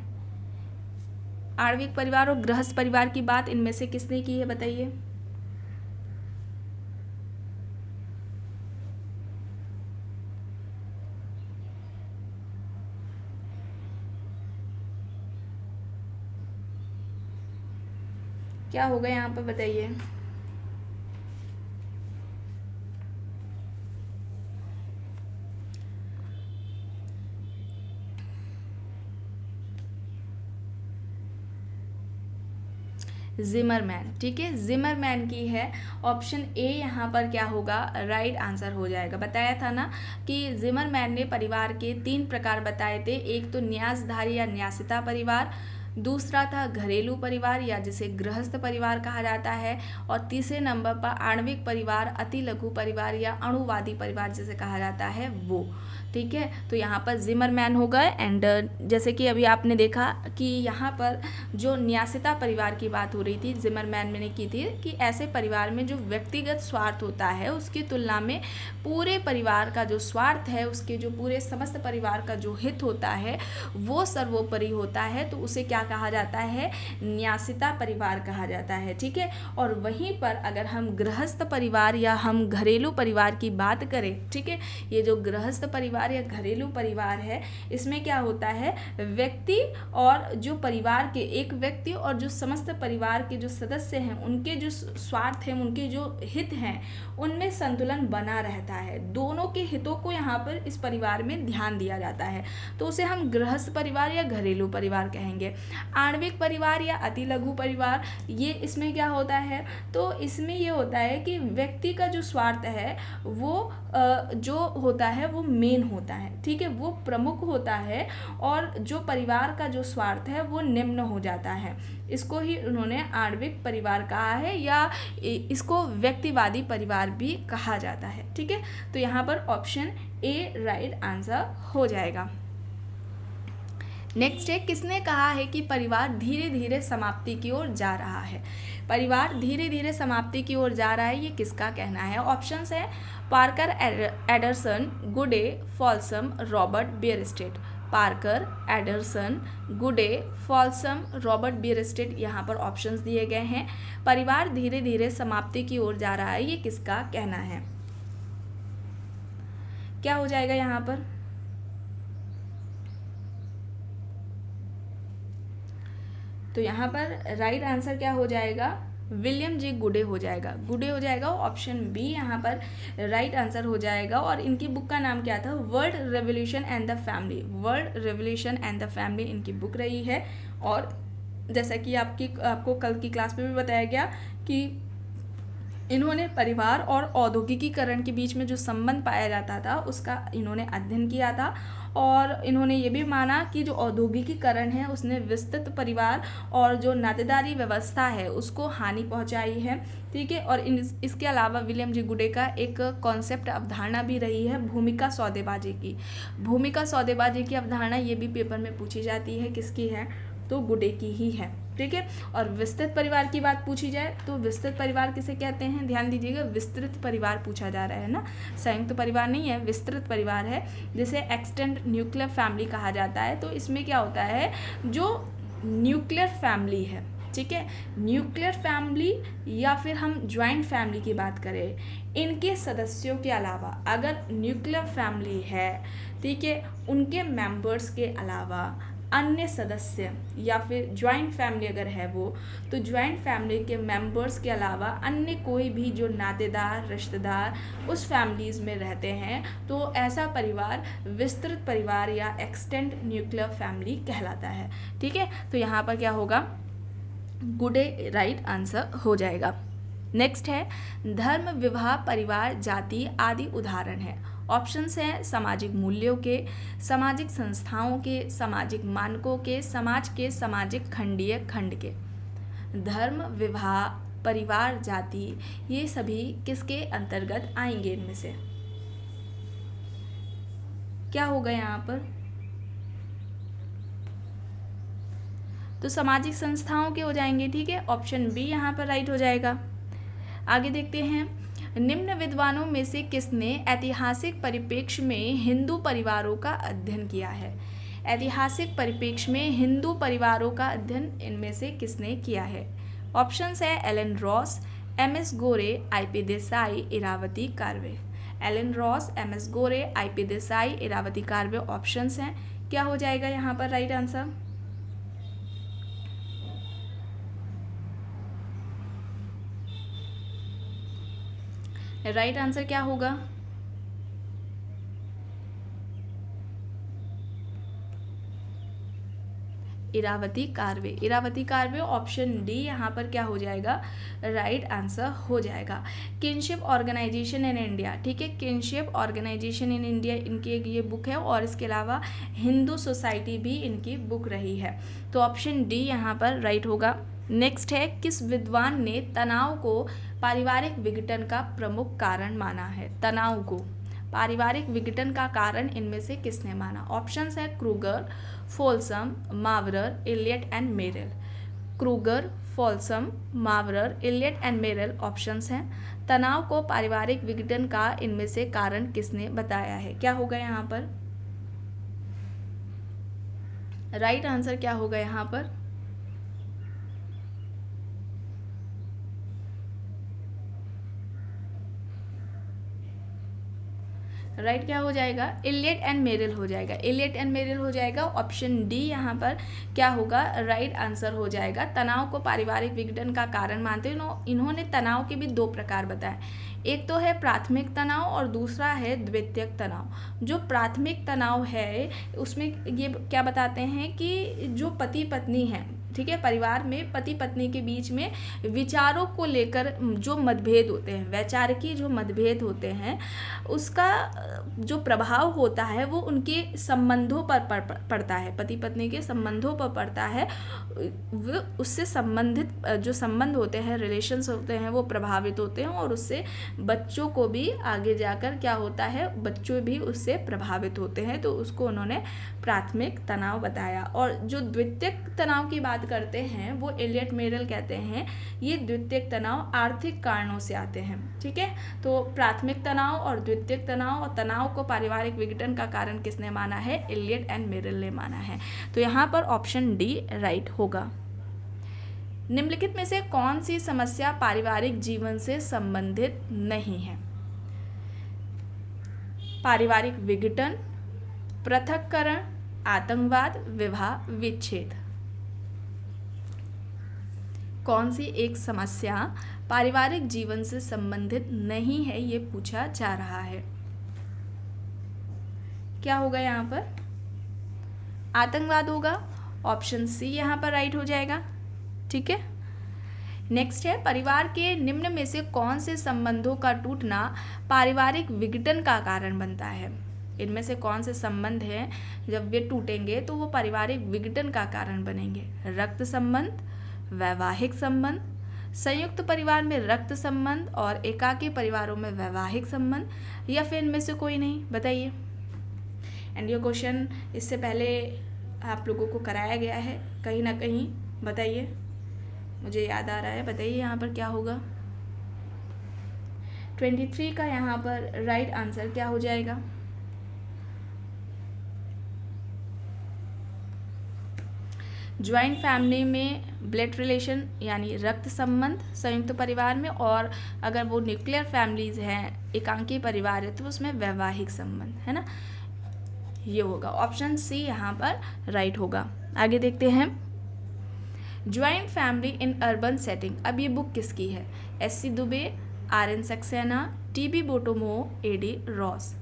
[SPEAKER 1] आणविक परिवार और गृहस्थ परिवार की बात इनमें से किसने की है, बताइए। क्या होगा यहाँ पर, बताइए। जिमरमैन, ठीक है, जिमरमैन की है। ऑप्शन ए यहाँ पर क्या होगा, राइट आंसर हो जाएगा। बताया था ना कि जिमरमैन ने परिवार के 3 प्रकार बताए थे, एक तो न्यासधारी या न्यासिता परिवार, दूसरा था घरेलू परिवार या जिसे गृहस्थ परिवार कहा जाता है, और तीसरे नंबर पर आणविक परिवार, अति लघु परिवार या अणुवादी परिवार जिसे कहा जाता है वो, ठीक है। तो यहाँ पर जिमरमैन होगा। एंड जैसे कि अभी आपने देखा कि यहाँ पर जो न्यासिता परिवार की बात हो रही थी, जिमरमैन मैंने की थी कि ऐसे परिवार में जो व्यक्तिगत स्वार्थ होता है उसकी तुलना में पूरे परिवार का जो स्वार्थ है, उसके जो पूरे समस्त परिवार का जो हित होता है वो सर्वोपरि होता है, तो उसे क्या कहा जाता है, न्यासिता परिवार कहा जाता है, ठीक है। और वहीं पर अगर हम गृहस्थ परिवार या हम घरेलू परिवार की बात करें, ठीक है, ये जो गृहस्थ परिवार या घरेलू परिवार है, इसमें क्या होता है, व्यक्ति और जो परिवार के एक व्यक्ति और जो समस्त परिवार के जो सदस्य हैं उनके जो स्वार्थ हैं, उनके जो हित हैं, उनमें संतुलन बना रहता है। दोनों के हितों को यहाँ पर इस परिवार में ध्यान दिया जाता है, तो उसे हम गृहस्थ परिवार या घरेलू परिवार कहेंगे। आणविक परिवार या अति लघु परिवार, ये इसमें क्या होता है, तो इसमें ये होता है कि व्यक्ति का जो स्वार्थ है वो जो होता है वो मेन होता है, ठीक है, वो प्रमुख होता है, और जो परिवार का जो स्वार्थ है वो निम्न हो जाता है। इसको ही उन्होंने आणविक परिवार कहा है, या इसको व्यक्तिवादी परिवार भी कहा जाता है, ठीक है। तो यहाँ पर ऑप्शन ए राइट आंसर हो जाएगा। नेक्स्ट है, किसने कहा है कि परिवार धीरे धीरे समाप्ति की ओर जा रहा है। परिवार धीरे धीरे समाप्ति की ओर जा रहा है, ये किसका कहना है। ऑप्शंस है पार्कर एडरसन, गुडे, फॉल्सम, रॉबर्ट बियरस्टेट। पार्कर, एडरसन, गुडे, फॉल्सम, रॉबर्ट बियरस्टेट, यहाँ पर ऑप्शंस दिए गए हैं। परिवार धीरे धीरे समाप्ति की ओर जा रहा है, ये किसका कहना है, क्या हो जाएगा यहाँ पर। तो यहाँ पर राइट आंसर क्या हो जाएगा, विलियम जी गुडे हो जाएगा, गुडे हो जाएगा। ऑप्शन बी यहाँ पर राइट आंसर हो जाएगा। और इनकी बुक का नाम क्या था, world revolution and the family. World revolution and the family इनकी बुक रही है। और जैसा कि आपको कल की क्लास में भी बताया गया कि इन्होंने परिवार और औद्योगिकीकरण के बीच में जो संबंध पाया जाता था उसका इन्होंने अध्ययन किया था, और इन्होंने ये भी माना कि जो औद्योगिकीकरण है उसने विस्तृत परिवार और जो नातेदारी व्यवस्था है उसको हानि पहुंचाई है, ठीक है। और इसके अलावा विलियम जी गुडे का एक कॉन्सेप्ट अवधारणा भी रही है भूमिका सौदेबाजी की। भूमिका सौदेबाजी की अवधारणा ये भी पेपर में पूछी जाती है, किसकी है, तो गुडे की ही है, ठीक है। और विस्तृत परिवार की बात पूछी जाए तो विस्तृत परिवार किसे कहते हैं, ध्यान दीजिएगा, विस्तृत परिवार पूछा जा रहा है ना, संयुक्त परिवार नहीं है, विस्तृत परिवार है, जिसे एक्सटेंड न्यूक्लियर फैमिली कहा जाता है। तो इसमें क्या होता है, जो न्यूक्लियर फैमिली है, ठीक है, न्यूक्लियर फैमिली या फिर हम ज्वाइंट फैमिली की बात करें, इनके सदस्यों के अलावा अगर न्यूक्लियर फैमिली है, ठीक है, उनके मेंबर्स के अलावा अन्य सदस्य, या फिर ज्वाइंट फैमिली अगर है वो, तो ज्वाइंट फैमिली के मेंबर्स के अलावा अन्य कोई भी जो नातेदार रिश्तेदार उस फैमिलीज़ में रहते हैं, तो ऐसा परिवार विस्तृत परिवार या एक्सटेंड न्यूक्लियर फैमिली कहलाता है, ठीक है। तो यहाँ पर क्या होगा, गुडे राइट आंसर हो जाएगा। नेक्स्ट है, धर्म, विवाह, परिवार, जाति आदि उदाहरण है। ऑप्शंस हैं सामाजिक मूल्यों के, सामाजिक संस्थाओं के, सामाजिक मानकों के, समाज के सामाजिक खंडीय खंड के। धर्म, विवाह, परिवार, जाति, ये सभी किसके अंतर्गत आएंगे, इनमें से क्या होगा यहाँ पर, तो सामाजिक संस्थाओं के हो जाएंगे, ठीक है। ऑप्शन बी यहाँ पर राइट हो जाएगा। आगे देखते हैं, निम्न विद्वानों में से किसने ऐतिहासिक परिप्रेक्ष्य में हिंदू परिवारों का अध्ययन किया है। ऐतिहासिक परिप्रेक्ष्य में हिंदू परिवारों का अध्ययन इनमें से किसने किया है। ऑप्शंस है Alan Ross, M S. Gore, I P. Desai, Irawati Karve. Alan Ross, M S. Gore, I P. Desai, Irawati Karve options हैं। क्या हो जाएगा यहाँ पर राइट आंसर, राइट आंसर क्या होगा, इरावती कार्वे। इरावती कार्वे ऑप्शन डी यहाँ पर क्या हो जाएगा, राइट आंसर हो जाएगा। किनशिप ऑर्गेनाइजेशन इन इंडिया, ठीक है, किनशिप ऑर्गेनाइजेशन इन इंडिया इनकी एक ये बुक है, और इसके अलावा हिंदू सोसाइटी भी इनकी बुक रही है। तो ऑप्शन डी यहाँ पर राइट होगा। नेक्स्ट है, किस विद्वान ने तनाव को पारिवारिक विघटन का प्रमुख कारण माना है। तनाव को पारिवारिक विघटन का कारण इनमें से किसने माना। ऑप्शंस है Kruger, Folsom, Mowrer, Elliott and Merrill. Kruger, Folsom, Mowrer, Elliott and Merrill options हैं। तनाव को पारिवारिक विघटन का इनमें से कारण किसने बताया है, क्या होगा यहाँ पर, राइट आंसर क्या होगा यहाँ पर, राइट क्या हो जाएगा, इलियट एंड मेरिल हो जाएगा। इलियट एंड मेरिल हो जाएगा। ऑप्शन डी यहाँ पर क्या होगा, राइट आंसर हो जाएगा। तनाव को पारिवारिक विघटन का कारण मानते हैं। इन्होंने तनाव के भी दो प्रकार बताए। एक तो है प्राथमिक तनाव और दूसरा है द्वितीयक तनाव। जो प्राथमिक तनाव है उसमें ये क्या बताते हैं कि जो पति पत्नी हैं, ठीक है, परिवार में पति पत्नी के बीच में विचारों को लेकर जो मतभेद होते हैं, वैचारिकी जो मतभेद होते हैं, उसका जो प्रभाव होता है वो उनके संबंधों पर पड़ता है, पति पत्नी के संबंधों पर पड़ता है। वो उससे संबंधित जो संबंध होते हैं, रिलेशंस होते हैं, वो प्रभावित होते हैं और उससे बच्चों को भी आगे जाकर क्या होता है, बच्चों भी उससे प्रभावित होते हैं। तो उसको उन्होंने प्राथमिक तनाव बताया। और जो द्वितीयक तनाव की बात करते हैं वो एलियट मेरल कहते हैं ये द्वितीयक तनाव आर्थिक कारणों से आते हैं, ठीक है। तो प्राथमिक तनाव और द्वितीयक तनाव, और तनाव को पारिवारिक विघटन का कारण किसने माना है, एलियट एंड मेरल ने माना है। तो यहाँ पर ऑप्शन डी राइट होगा। निम्नलिखित में से कौन सी समस्या पारिवारिक जीवन से संबंधित नहीं है? पारिवारिक विघटन, पृथक्करण, आतंकवाद, विवाह विच्छेद। कौन सी एक समस्या पारिवारिक जीवन से संबंधित नहीं है, ये पूछा जा रहा है। क्या होगा यहाँ पर? आतंकवाद होगा। ऑप्शन सी यहाँ पर राइट हो जाएगा, ठीक है। नेक्स्ट है, परिवार के निम्न में से कौन से संबंधों का टूटना पारिवारिक विघटन का कारण बनता है? इनमें से कौन से संबंध हैं जब वे टूटेंगे तो वो पारिवारिक विघटन का कारण बनेंगे? रक्त संबंध, वैवाहिक संबंध, संयुक्त परिवार में रक्त संबंध और एकाकी परिवारों में वैवाहिक संबंध, या फिर इनमें से कोई नहीं? बताइए। एंड ये क्वेश्चन इससे पहले आप लोगों को कराया गया है कहीं ना कहीं, बताइए, मुझे याद आ रहा है। बताइए यहाँ पर क्या होगा? 23 का यहाँ पर राइट आंसर क्या हो जाएगा? ज्वाइंट फैमिली में ब्लड रिलेशन यानी रक्त संबंध, संयुक्त परिवार में, और अगर वो न्यूक्लियर फैमिलीज हैं, एकांकी परिवार है, तो उसमें वैवाहिक संबंध, है ना। ये होगा ऑप्शन सी यहाँ पर राइट होगा। आगे देखते हैं, joint family in urban setting. अब ये बुक किसकी है? S C. Dubey, R N. Saxena, T B. Bottomore, A D. Ross.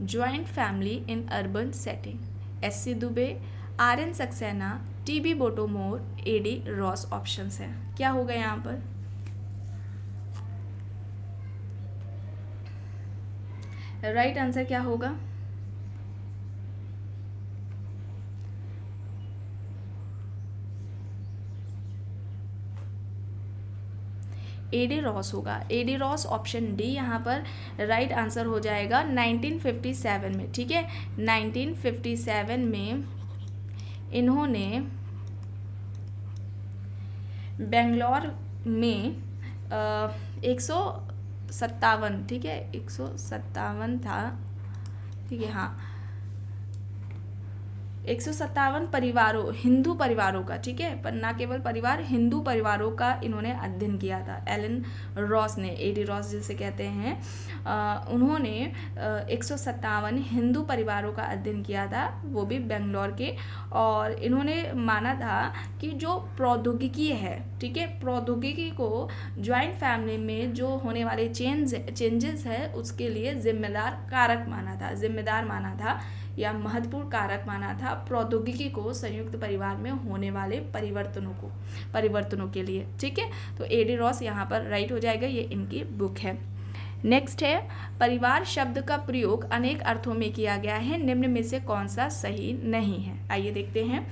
[SPEAKER 1] Joint family in urban setting, S C. Dubey, R N. Saxena, T B. Bottomore, A D. Ross options हैं। क्या होगा यहाँ पर? राइट आंसर क्या होगा? ए.डी. रॉस होगा। ए.डी. रॉस ऑप्शन डी यहाँ पर राइट आंसर हो जाएगा 1957 में, ठीक है। 1957 में इन्होंने बेंगलोर में 157, ठीक है, 157 था, ठीक है, हाँ, 157 परिवारों, हिंदू परिवारों का, ठीक है, पर ना केवल परिवार, हिंदू परिवारों का इन्होंने अध्ययन किया था। एलन रॉस ने, ए.डी. रॉस जिसे कहते हैं, उन्होंने 157 हिंदू परिवारों का अध्ययन किया था, वो भी बेंगलोर के। और इन्होंने माना था कि जो प्रौद्योगिकी है, ठीक है, प्रौद्योगिकी को ज्वाइंट फैमिली में जो होने वाले चेंजेस है उसके लिए जिम्मेदार माना था या महत्वपूर्ण कारक माना था प्रौद्योगिकी को संयुक्त परिवार में होने वाले परिवर्तनों के लिए, ठीक है। तो ए.डी. रॉस यहाँ पर राइट हो जाएगा, ये इनकी बुक है। नेक्स्ट है, परिवार शब्द का प्रयोग अनेक अर्थों में किया गया है, निम्न में से कौन सा सही नहीं है? आइए देखते हैं।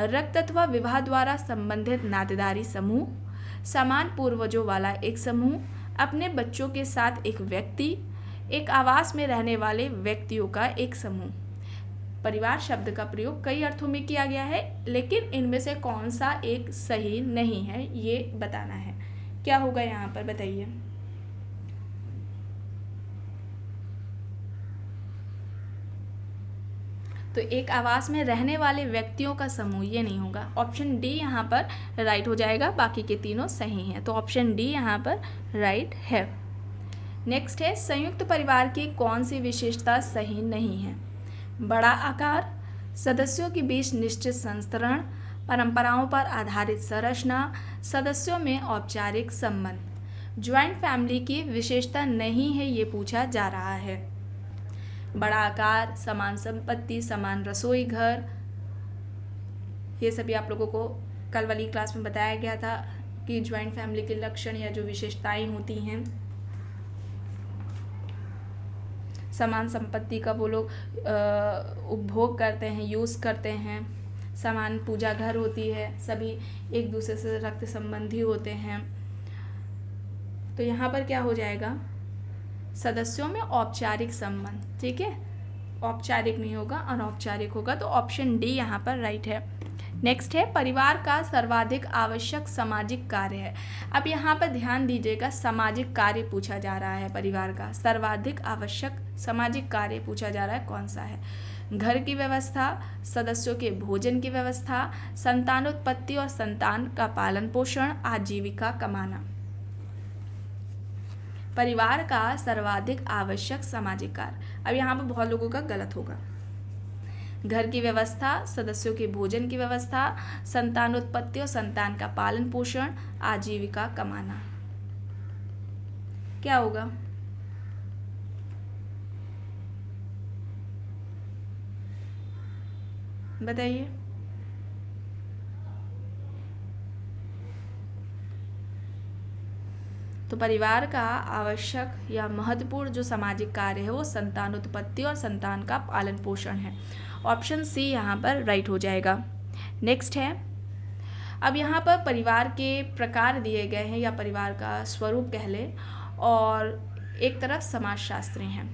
[SPEAKER 1] रक्त अथवा विवाह द्वारा संबंधित नातेदारी समूह, समान पूर्वजों वाला एक समूह, अपने बच्चों के साथ एक व्यक्ति, एक आवास में रहने वाले व्यक्तियों का एक समूह। परिवार शब्द का प्रयोग कई अर्थों में किया गया है, लेकिन इनमें से कौन सा एक सही नहीं है ये बताना है। क्या होगा यहाँ पर? बताइए। तो एक आवास में रहने वाले व्यक्तियों का समूह, ये नहीं होगा। ऑप्शन डी यहाँ पर राइट हो जाएगा, बाकी के तीनों सही हैं, तो ऑप्शन डी यहाँ पर राइट है। नेक्स्ट है, संयुक्त परिवार की कौन सी विशेषता सही नहीं है? बड़ा आकार, सदस्यों के बीच निश्चित संस्तरण, परंपराओं पर आधारित संरचना, सदस्यों में औपचारिक संबंध। ज्वाइंट फैमिली की विशेषता नहीं है ये पूछा जा रहा है। बड़ा आकार, समान संपत्ति, समान रसोई घर, ये सभी आप लोगों को कल वाली क्लास में बताया गया था कि ज्वाइंट फैमिली के लक्षण या जो विशेषताएं होती हैं। समान संपत्ति का वो लोग उपभोग करते हैं, यूज़ करते हैं। समान पूजा घर होती है, सभी एक दूसरे से रक्त संबंधी होते हैं। तो यहाँ पर क्या हो जाएगा, सदस्यों में औपचारिक संबंध, ठीक है, औपचारिक नहीं होगा, अनौपचारिक होगा। तो ऑप्शन डी यहाँ पर राइट है। नेक्स्ट है, परिवार का सर्वाधिक आवश्यक सामाजिक कार्य है। अब यहाँ पर ध्यान दीजिएगा, सामाजिक कार्य पूछा जा रहा है। परिवार का सर्वाधिक आवश्यक सामाजिक कार्य पूछा जा रहा है, कौन सा है? घर की व्यवस्था, सदस्यों के भोजन की व्यवस्था, संतानोत्पत्ति और संतान का पालन पोषण, आजीविका कमाना। परिवार का सर्वाधिक आवश्यक सामाजिक कार्य। अब यहाँ पर बहुत लोगों का गलत होगा। घर की व्यवस्था, सदस्यों के भोजन की व्यवस्था, संतानोत्पत्ति और संतान का पालन पोषण, आजीविका कमाना। क्या होगा? बताइए। तो परिवार का आवश्यक या महत्वपूर्ण जो सामाजिक कार्य है वो संतानोत्पत्ति और संतान का पालन पोषण है। ऑप्शन सी यहाँ पर राइट हो जाएगा। नेक्स्ट है, अब यहाँ पर परिवार के प्रकार दिए गए हैं या परिवार का स्वरूप कह लें, और एक तरफ समाजशास्त्री हैं।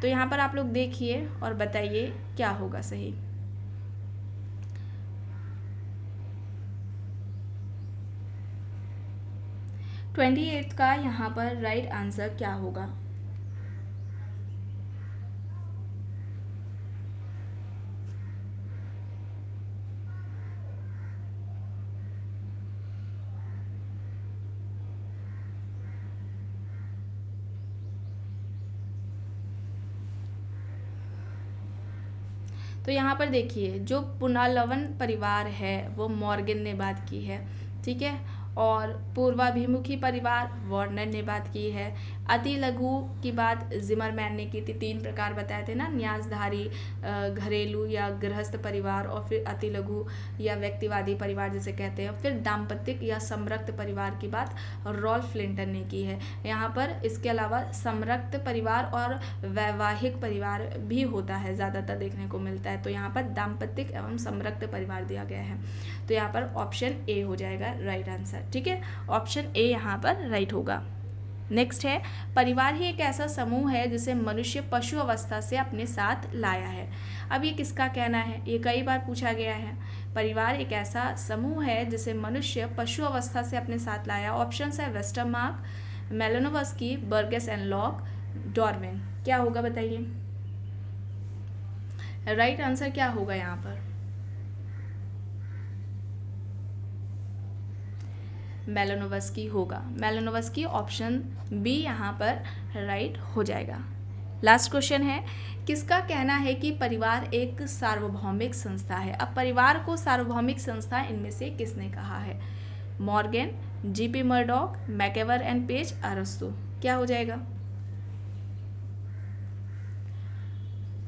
[SPEAKER 1] तो यहाँ पर आप लोग देखिए और बताइए क्या होगा सही। तो 28 का यहाँ पर राइट आंसर क्या होगा? तो यहाँ पर देखिए, जो पुनालवन परिवार है वो मॉर्गन ने बात की है, ठीक है, और पूर्वाभिमुखी परिवार वार्नर ने बात की है। अति लघु की बात जिमरमैन ने की थी। 3 प्रकार बताए थे ना, न्यासधारी, घरेलू या गृहस्थ परिवार, और फिर अति लघु या व्यक्तिवादी परिवार जिसे कहते हैं। फिर दाम्पत्यिक या समरक्त परिवार की बात रॉल्फ क्लिंटन ने की है। यहाँ पर इसके अलावा समरक्त परिवार और वैवाहिक परिवार भी होता है, ज़्यादातर देखने को मिलता है। तो यहाँ पर दाम्पत्यिक एवं समरक्त परिवार दिया गया है। तो यहाँ पर ऑप्शन ए हो जाएगा राइट आंसर, ठीक है, ऑप्शन ए यहाँ पर राइट होगा। नेक्स्ट है, परिवार ही एक ऐसा समूह है जिसे मनुष्य पशु अवस्था से अपने साथ लाया है। अब ये किसका कहना है? ये कई बार पूछा गया है। परिवार एक ऐसा समूह है जिसे मनुष्य पशु अवस्था से अपने साथ लाया। ऑप्शंस है Westermarck, Malinowski, Burgess and Locke, Darwin. क्या होगा बताइए? राइट आंसर क्या होगा यहाँ पर? मेलानोव्स्की होगा। मेलानोव्स्की, ऑप्शन बी यहाँ पर राइट हो जाएगा। लास्ट क्वेश्चन है, किसका कहना है कि परिवार एक सार्वभौमिक संस्था है? अब परिवार को सार्वभौमिक संस्था इनमें से किसने कहा है? Morgan, G P Murdock, MacIver and Page, अरस्तु। क्या हो जाएगा?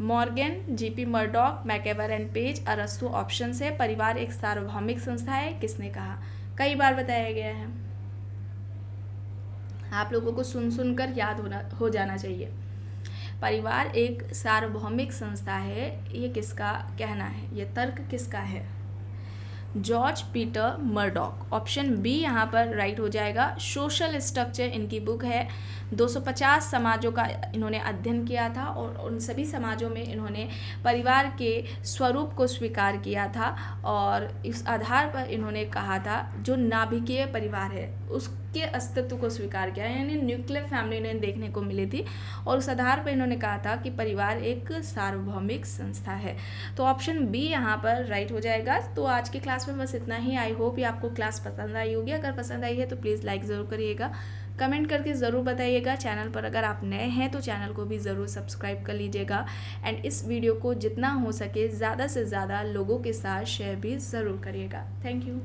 [SPEAKER 1] Morgan, G P Murdock, MacIver and Page, अरस्तु ऑप्शन से परिवार एक सार्वभौमिक संस्था है किसने कहा? कई बार बताया गया है, आप लोगों को सुन सुनकर याद हो जाना चाहिए। परिवार एक सार्वभौमिक संस्था है, ये किसका कहना है? ये तर्क किसका है? George Peter Murdock. Option B यहाँ पर राइट हो जाएगा। सोशल स्ट्रक्चर इनकी बुक है। 250 समाजों का इन्होंने अध्ययन किया था और उन सभी समाजों में इन्होंने परिवार के स्वरूप को स्वीकार किया था, और इस आधार पर इन्होंने कहा था जो नाभिकीय परिवार है उसके अस्तित्व को स्वीकार किया, यानी न्यूक्लियर फैमिली इन्हें देखने को मिली थी, और उस आधार पर इन्होंने कहा था कि परिवार एक सार्वभौमिक संस्था है। तो ऑप्शन बी यहाँ पर राइट हो जाएगा। तो आज की क्लास में बस इतना ही। आई होप ये आपको क्लास पसंद आई होगी। अगर पसंद आई है तो प्लीज़ लाइक ज़रूर करिएगा, कमेंट करके ज़रूर बताइएगा। चैनल पर अगर आप नए हैं तो चैनल को भी ज़रूर सब्सक्राइब कर लीजिएगा, एंड इस वीडियो को जितना हो सके ज़्यादा से ज़्यादा लोगों के साथ शेयर भी ज़रूर करिएगा। Thank you.